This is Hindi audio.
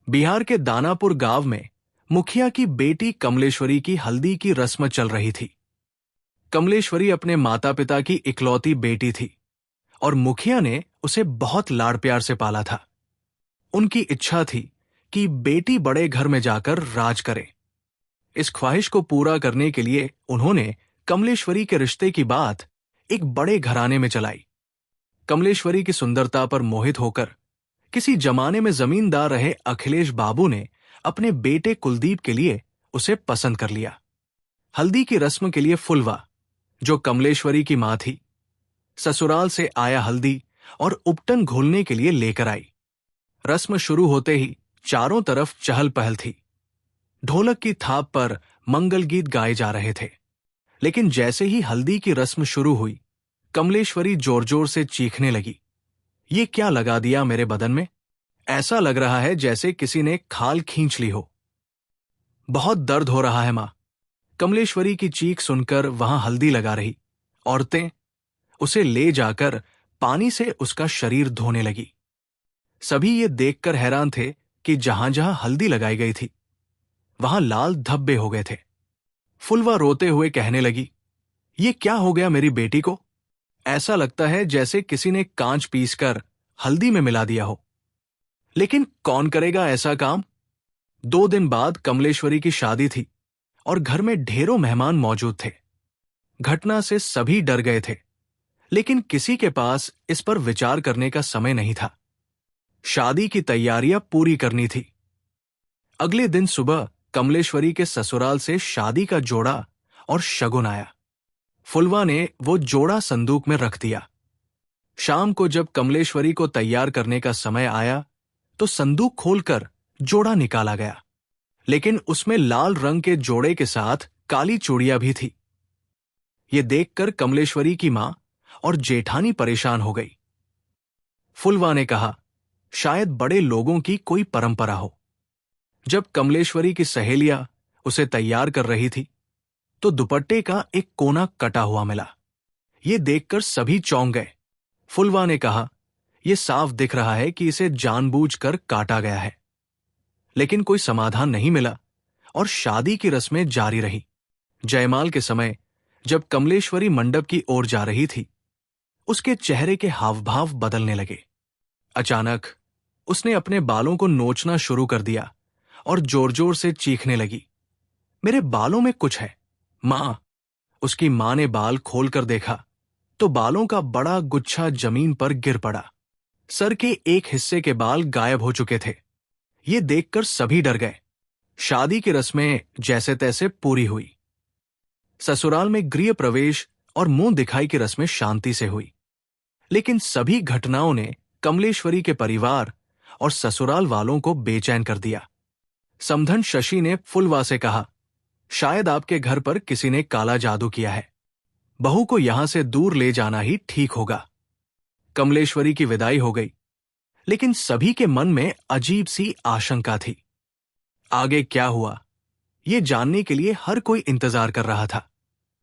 बिहार के दानापुर गांव में मुखिया की बेटी कमलेश्वरी की हल्दी की रस्म चल रही थी। कमलेश्वरी अपने माता पिता की इकलौती बेटी थी और मुखिया ने उसे बहुत लाड़ प्यार से पाला था। उनकी इच्छा थी कि बेटी बड़े घर में जाकर राज करे। इस ख्वाहिश को पूरा करने के लिए उन्होंने कमलेश्वरी के रिश्ते की बात एक बड़े घराने में चलाई। कमलेश्वरी की सुंदरता पर मोहित होकर किसी जमाने में जमींदार रहे अखिलेश बाबू ने अपने बेटे कुलदीप के लिए उसे पसंद कर लिया। हल्दी की रस्म के लिए फुलवा, जो कमलेश्वरी की मां थी, ससुराल से आया हल्दी और उपटन घोलने के लिए लेकर आई। रस्म शुरू होते ही चारों तरफ चहल पहल थी। ढोलक की थाप पर मंगल गीत गाए जा रहे थे। लेकिन जैसे ही हल्दी की रस्म शुरू हुई, कमलेश्वरी जोर जोर से चीखने लगी। ये क्या लगा दिया मेरे बदन में? ऐसा लग रहा है जैसे किसी ने खाल खींच ली हो। बहुत दर्द हो रहा है मां। कमलेश्वरी की चीख सुनकर वहां हल्दी लगा रही औरतें उसे ले जाकर पानी से उसका शरीर धोने लगी। सभी ये देखकर हैरान थे कि जहां जहां हल्दी लगाई गई थी वहां लाल धब्बे हो गए थे। फुलवा रोते हुए कहने लगी, ये क्या हो गया मेरी बेटी को? ऐसा लगता है जैसे किसी ने कांच पीसकर हल्दी में मिला दिया हो। लेकिन कौन करेगा ऐसा काम? 2 दिन बाद कमलेश्वरी की शादी थी और घर में ढेरों मेहमान मौजूद थे। घटना से सभी डर गए थे, लेकिन किसी के पास इस पर विचार करने का समय नहीं था। शादी की तैयारियां पूरी करनी थी। अगले दिन सुबह कमलेश्वरी के ससुराल से शादी का जोड़ा और शगुन आया। फुलवा ने वो जोड़ा संदूक में रख दिया। शाम को जब कमलेश्वरी को तैयार करने का समय आया तो संदूक खोलकर जोड़ा निकाला गया, लेकिन उसमें लाल रंग के जोड़े के साथ काली चूड़ियां भी थी। ये देखकर कमलेश्वरी की मां और जेठानी परेशान हो गई। फुलवा ने कहा, शायद बड़े लोगों की कोई परंपरा हो। जब कमलेश्वरी की सहेलियां उसे तैयार कर रही थी तो दुपट्टे का एक कोना कटा हुआ मिला। ये देखकर सभी चौंक गए। फुलवा ने कहा, यह साफ दिख रहा है कि इसे जानबूझकर काटा गया है। लेकिन कोई समाधान नहीं मिला और शादी की रस्में जारी रही। जयमाल के समय जब कमलेश्वरी मंडप की ओर जा रही थी, उसके चेहरे के हावभाव बदलने लगे। अचानक उसने अपने बालों को नोचना शुरू कर दिया और जोर जोर से चीखने लगी, मेरे बालों में कुछ है मां। उसकी मां ने बाल खोलकर देखा तो बालों का बड़ा गुच्छा जमीन पर गिर पड़ा। सर के एक हिस्से के बाल गायब हो चुके थे। ये देखकर सभी डर गए। शादी की रस्में जैसे तैसे पूरी हुई। ससुराल में गृह प्रवेश और मुंह दिखाई की रस्में शांति से हुई। लेकिन सभी घटनाओं ने कमलेश्वरी के परिवार और ससुराल वालों को बेचैन कर दिया। समधन शशि ने फुलवा से कहा, शायद आपके घर पर किसी ने काला जादू किया है। बहू को यहां से दूर ले जाना ही ठीक होगा। कमलेश्वरी की विदाई हो गई, लेकिन सभी के मन में अजीब सी आशंका थी। आगे क्या हुआ, ये जानने के लिए हर कोई इंतजार कर रहा था।